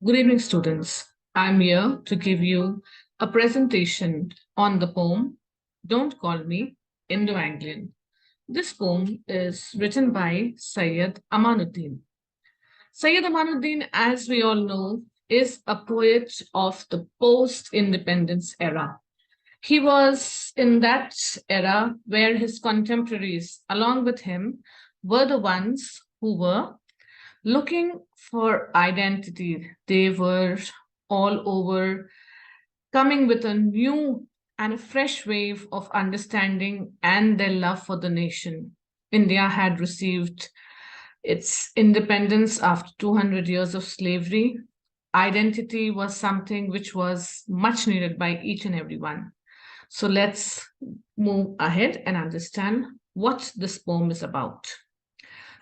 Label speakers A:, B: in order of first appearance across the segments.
A: Good evening, students. I'm here to give you a presentation on the poem Don't Call Me Indo-Anglian. This poem is written by Sayyid Amanuddin. Sayyid Amanuddin, as we all know, is a poet of the post-independence era. He was in that era where his contemporaries, along with him, were the ones who were looking for identity. They were all over coming with a new and a fresh wave of understanding and their love for the nation. India had received its independence after 200 years of slavery. Identity was something which was much needed by each and every one. So let's move ahead and understand what this poem is about.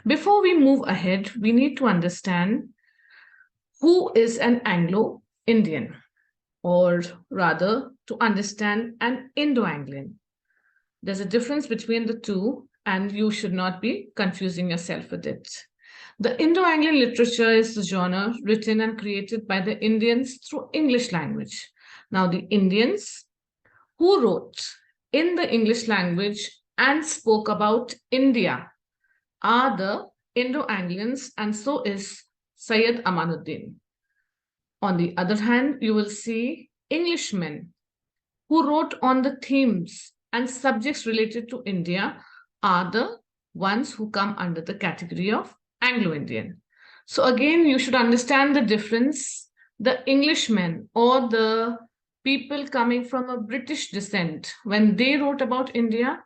A: Before we move ahead, we need to understand who is an Anglo Indian, or rather, to understand an Indo Anglian. There's a difference between the two, and you should not be confusing yourself with it. The Indo Anglian literature is the genre written and created by the Indians through English language. Now, the Indians who wrote in the English language and spoke about India are the Indo-Anglians, and so is Sayyid Amanuddin. On the other hand, you will see Englishmen who wrote on the themes and subjects related to India are the ones who come under the category of Anglo-Indian. So again, you should understand the difference. The Englishmen or the people coming from a British descent, when they wrote about India,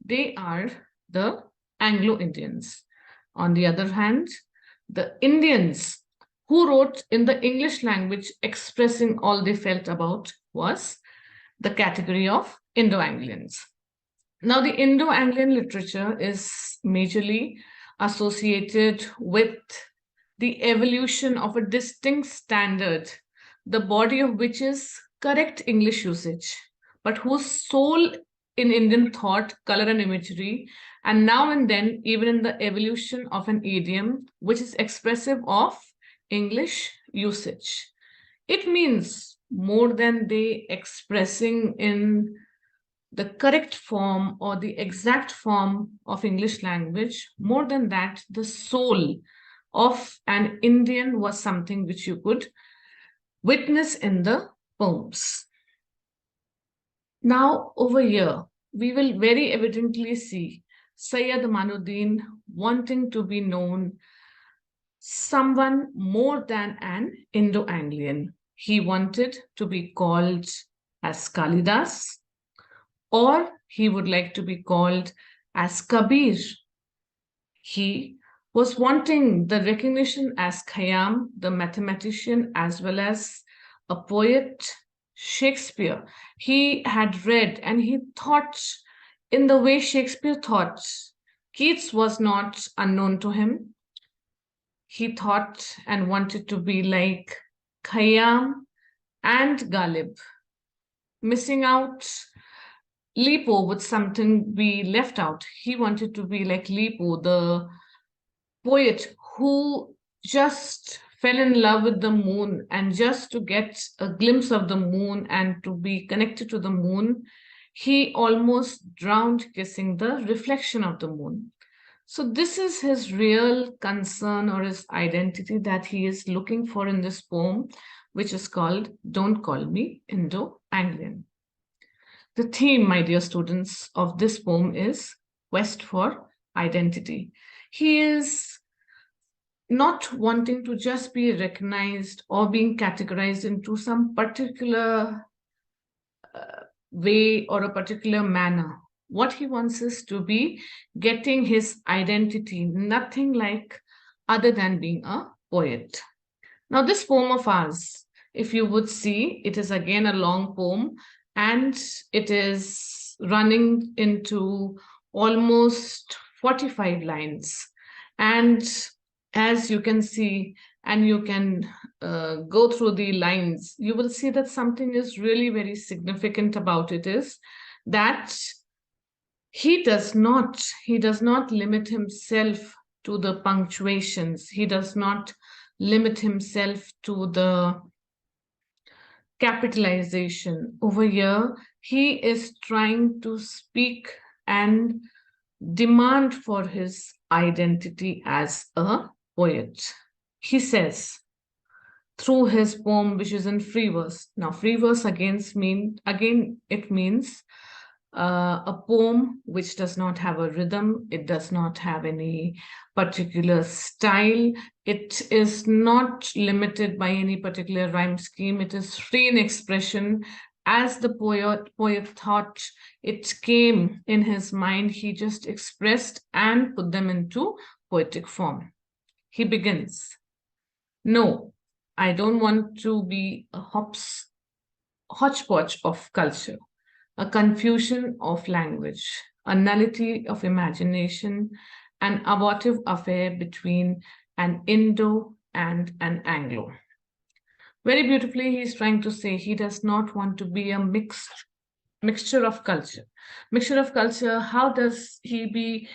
A: they are the Anglo-Indians. On the other hand, the Indians who wrote in the English language expressing all they felt about was the category of Indo-Anglians. Now, the Indo-Anglian literature is majorly associated with the evolution of a distinct standard, the body of which is correct English usage, but whose soul in Indian thought, color, and imagery, and now and then, even in the evolution of an idiom, which is expressive of English usage. It means more than they expressing in the correct form or the exact form of English language. More than that, the soul of an Indian was something which you could witness in the poems. Now, over here, we will very evidently see Sayyid Amanuddin wanting to be known someone more than an Indo-Anglian. He wanted to be called as Kalidas, or he would like to be called as Kabir. He was wanting the recognition as Khayyam, the mathematician, as well as a poet, Shakespeare. He had read and he thought in the way Shakespeare thought. Keats was not unknown to him. He thought and wanted to be like Khayyam and Ghalib. Missing out Lipo with something we left out. He wanted to be like Lipo, the poet who just fell in love with the moon, and just to get a glimpse of the moon and to be connected to the moon, he almost drowned kissing the reflection of the moon. So this is his real concern or his identity that he is looking for in this poem, which is called Don't Call Me Indo-Anglian. The theme, my dear students, of this poem is quest for identity. He is not wanting to just be recognized or being categorized into some particular way or a particular manner. What he wants is to be getting his identity, nothing like other than being a poet. Now, this poem of ours, if you would see, it is again a long poem and it is running into almost 45 lines. And as you can see, and you can go through the lines, you will see that something is really very significant about it is that he does not limit himself to the punctuations. He does not limit himself to the capitalization. Over here, he is trying to speak and demand for his identity as a poet. He says, through his poem, which is in free verse. Now, free verse again it means a poem which does not have a rhythm, it does not have any particular style, it is not limited by any particular rhyme scheme, it is free in expression. As the poet thought it came in his mind, he just expressed and put them into poetic form. He begins, no, I don't want to be a hodgepodge of culture, a confusion of language, a nullity of imagination, an abortive affair between an Indo and an Anglo. Very beautifully, he's trying to say he does not want to be a mixture of culture. Mixture of culture, how does he be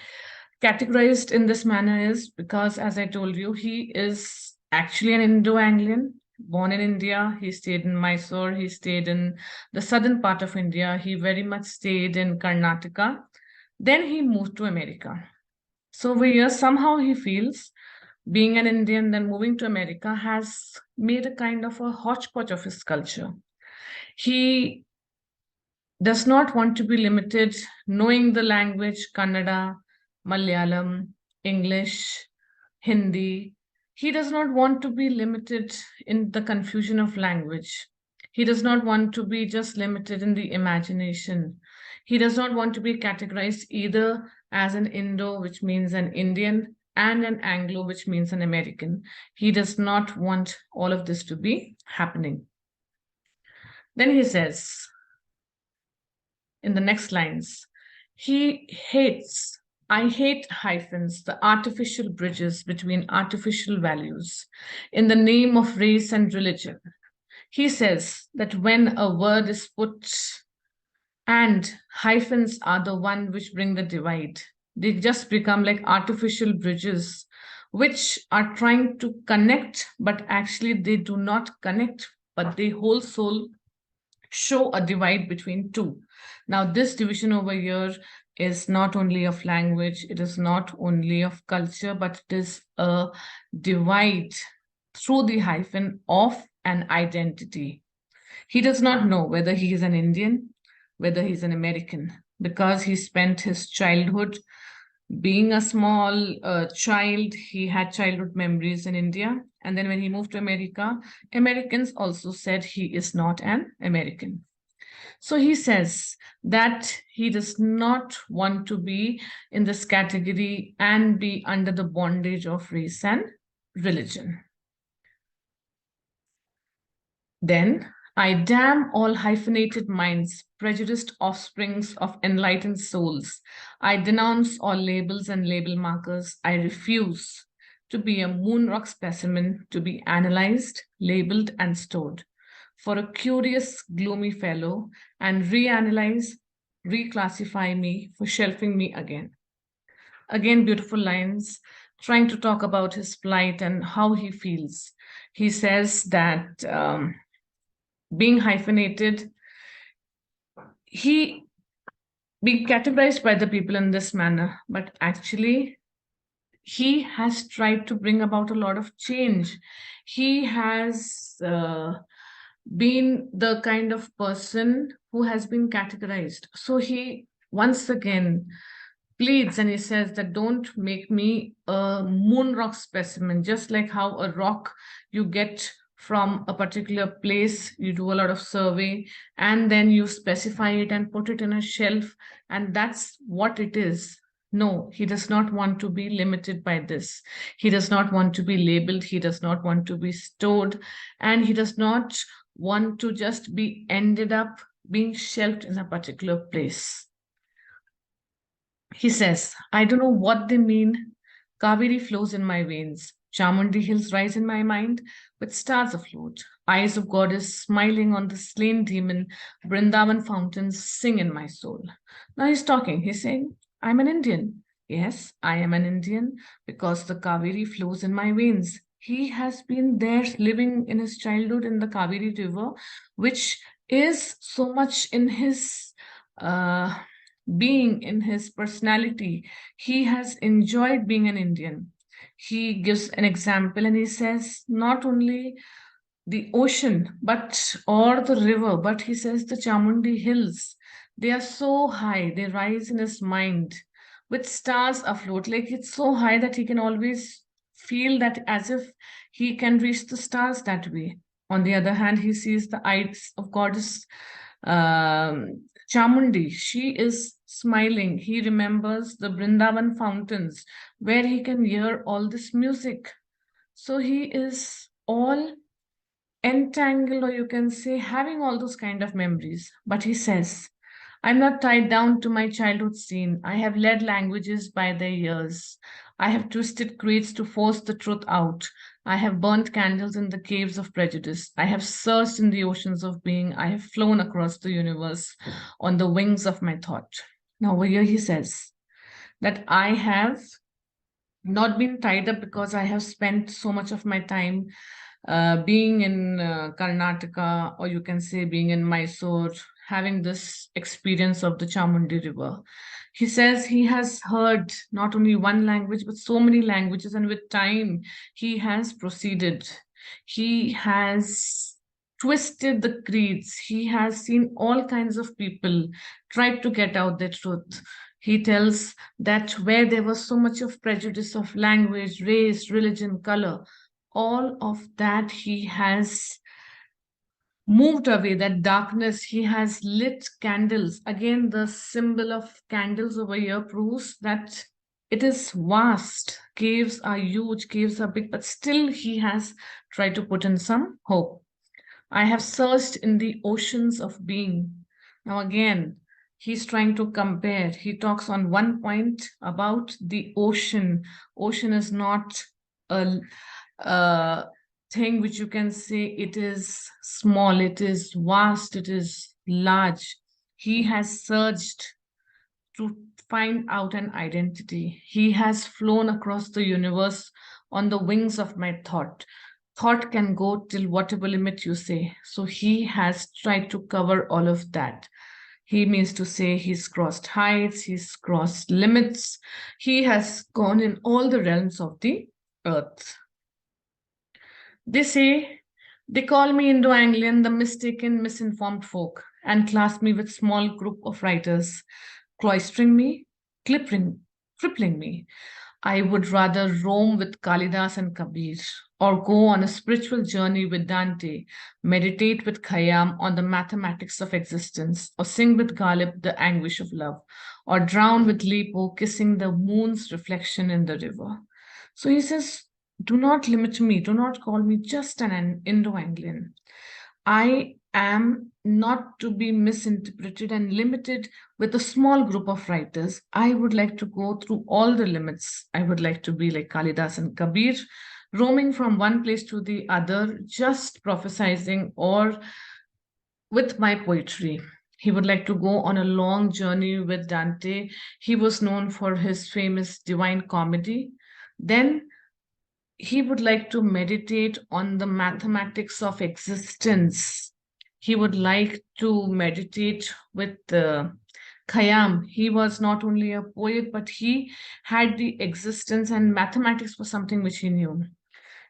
A: categorized in this manner is because, as I told you, he is actually an Indo-Anglian, born in India. He stayed in Mysore. He stayed in the southern part of India. He very much stayed in Karnataka. Then he moved to America. So over here, somehow he feels being an Indian, then moving to America has made a kind of a hodgepodge of his culture. He does not want to be limited knowing the language Kannada, Malayalam, English, Hindi. He does not want to be limited in the confusion of language. He does not want to be just limited in the imagination. He does not want to be categorized either as an Indo, which means an Indian, and an Anglo, which means an American. He does not want all of this to be happening. Then he says, in the next lines. He hates, I hate hyphens, the artificial bridges between artificial values in the name of race and religion. He says that when a word is put and hyphens are the one which bring the divide, they just become like artificial bridges which are trying to connect, but actually they do not connect, but they whole soul show a divide between two. Now, this division over here is not only of language, it is not only of culture, but it is a divide through the hyphen of an identity. He does not know whether he is an Indian, whether he's an American, because he spent his childhood being a small child. He had childhood memories in India. And then when he moved to America, Americans also said he is not an American. So he says that he does not want to be in this category and be under the bondage of race and religion. Then I damn all hyphenated minds, prejudiced offsprings of enlightened souls. I denounce all labels and label markers. I refuse to be a moon rock specimen to be analyzed, labeled, and stored. For a curious, gloomy fellow, and reanalyze, reclassify me for shelving me again. Again, beautiful lines trying to talk about his plight and how he feels. He says that being hyphenated, he being categorized by the people in this manner, but actually he has tried to bring about a lot of change. He has been the kind of person who has been categorized. So he once again pleads and he says that don't make me a moon rock specimen, just like how a rock you get from a particular place, you do a lot of survey and then you specify it and put it in a shelf, and that's what it is. No, he does not want to be limited by this. He does not want to be labeled. He does not want to be stored. And he does not want to just be ended up being shelved in a particular place. He says, I don't know what they mean. Kaveri flows in my veins. Chamundi hills rise in my mind with stars afloat. Eyes of goddess smiling on the slain demon. Vrindavan fountains sing in my soul. Now he's talking. He's saying, I'm an Indian. Yes, I am an Indian because the Kaveri flows in my veins. He has been there living in his childhood in the Kaveri River, which is so much in his uh, being, in his personality. He has enjoyed being an Indian. He gives an example and he says, not only the ocean, but or the river, but he says the Chamundi hills, they are so high, they rise in his mind with stars afloat. Like it's so high that he can always feel that as if he can reach the stars that way. On the other hand, he sees the eyes of goddess Chamundi. She is smiling. He remembers the Brindavan fountains where he can hear all this music. So he is all entangled, or you can say having all those kind of memories. But he says, I'm not tied down to my childhood scene. I have led languages by their ears. I have twisted creeds to force the truth out. I have burnt candles in the caves of prejudice. I have searched in the oceans of being. I have flown across the universe on the wings of my thought. Now, over here he says that I have not been tied up because I have spent so much of my time being in Karnataka, or you can say being in Mysore, having this experience of the Chamundi River. He says he has heard not only one language, but so many languages, and with time, he has proceeded. He has twisted the creeds. He has seen all kinds of people try to get out the truth. He tells that where there was so much of prejudice of language, race, religion, color, all of that he has moved away, that darkness. He has lit candles. Again, the symbol of candles over here proves that it is vast. Caves are huge, caves are big, but still he has tried to put in some hope. I have searched in the oceans of being. Now, again, he's trying to compare. He talks on one point about the ocean. Ocean is not a, a thing which you can say it is small, it is vast, it is large. He has searched to find out an identity. He has flown across the universe on the wings of my thought. Thought can go till whatever limit you say. So he has tried to cover all of that. He means to say he's crossed heights, he's crossed limits, he has gone in all the realms of the earth. They say, they call me Indo-Anglian, the mistaken, misinformed folk, and class me with small group of writers, cloistering me, crippling me. I would rather roam with Kalidas and Kabir, or go on a spiritual journey with Dante, meditate with Khayyam on the mathematics of existence, or sing with Ghalib the anguish of love, or drown with Lipo kissing the moon's reflection in the river. So he says, do not limit me, do not call me just an Indo-Anglian. I am not to be misinterpreted and limited with a small group of writers. I would like to go through all the limits. I would like to be like Kalidas and Kabir, roaming from one place to the other, just prophesizing or with my poetry. He would like to go on a long journey with Dante. He was known for his famous Divine Comedy. Then he would like to meditate on the mathematics of existence. He would like to meditate with Khayyam. He was not only a poet, but he had the existence, and mathematics was something which he knew.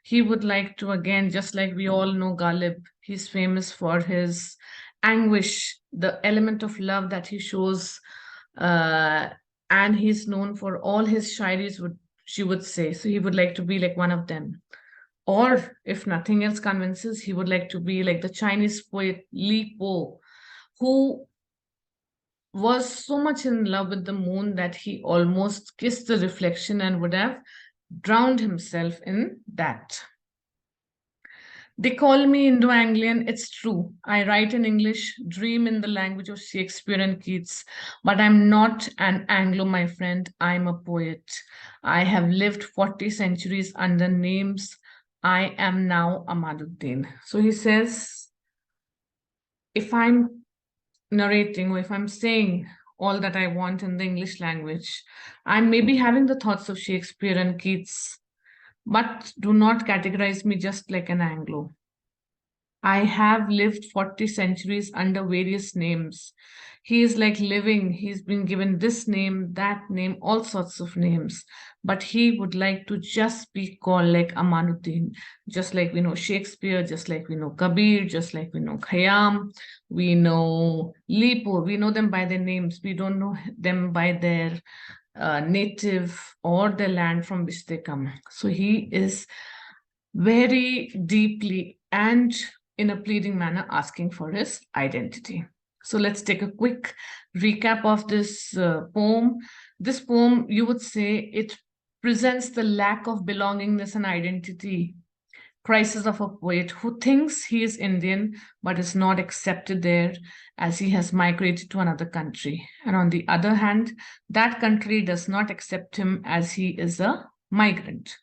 A: He would like to, again, just like we all know Ghalib, he's famous for his anguish, the element of love that he shows, uh, and he's known for all his shairis, would she would say. So he would like to be like one of them. Or if nothing else convinces, he would like to be like the Chinese poet Li Po, who was so much in love with the moon that he almost kissed the reflection and would have drowned himself in that. They call me Indo-Anglian. It's true. I write in English, dream in the language of Shakespeare and Keats, but I'm not an Anglo, my friend. I'm a poet. I have lived 40 centuries under names. I am now Amaduddin. So he says, if I'm narrating or if I'm saying all that I want in the English language, I may be having the thoughts of Shakespeare and Keats, But do not categorize me just like an Anglo. I have lived 40 centuries under various names. He is like living. He's been given this name, that name, all sorts of names. But he would like to just be called like Amanuddin, just like we know Shakespeare, just like we know Kabir, just like we know Khayyam, we know Lipo. We know them by their names. We don't know them by their native or the land from which they come. So he is very deeply and in a pleading manner asking for his identity. So let's take a quick recap of this poem. This poem, you would say, it presents the lack of belongingness and identity crisis of a poet who thinks he is Indian but is not accepted there as he has migrated to another country. And on the other hand, that country does not accept him as he is a migrant.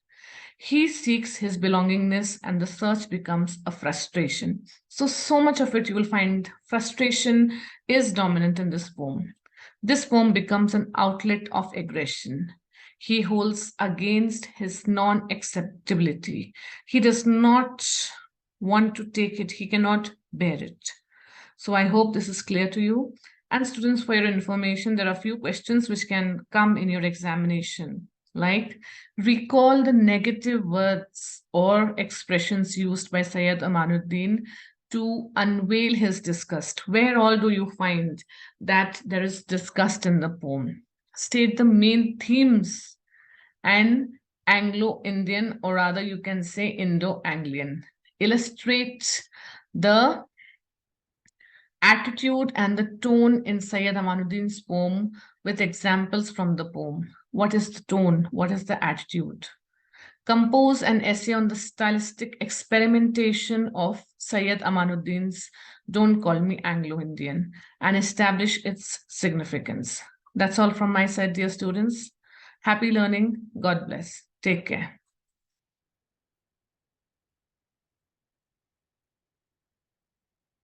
A: He seeks his belongingness, and the search becomes a frustration. So much of it you will find frustration is dominant in this poem. This poem becomes an outlet of aggression. He holds against his non acceptability. He does not want to take it, he cannot bear it. So I hope this is clear to you. And students, for your information, there are a few questions which can come in your examination. Like, recall the negative words or expressions used by Sayyid Amanuddin to unveil his disgust. Where all do you find that there is disgust in the poem? State the main themes and Anglo-Indian, or rather you can say Indo-Anglian. Illustrate the attitude and the tone in Sayyid Amanuddin's poem with examples from the poem. What is the tone? What is the attitude? Compose an essay on the stylistic experimentation of Sayyid Amanuddin's Don't Call Me Anglo-Indian and establish its significance. That's all from my side, dear students. Happy learning. God bless. Take care.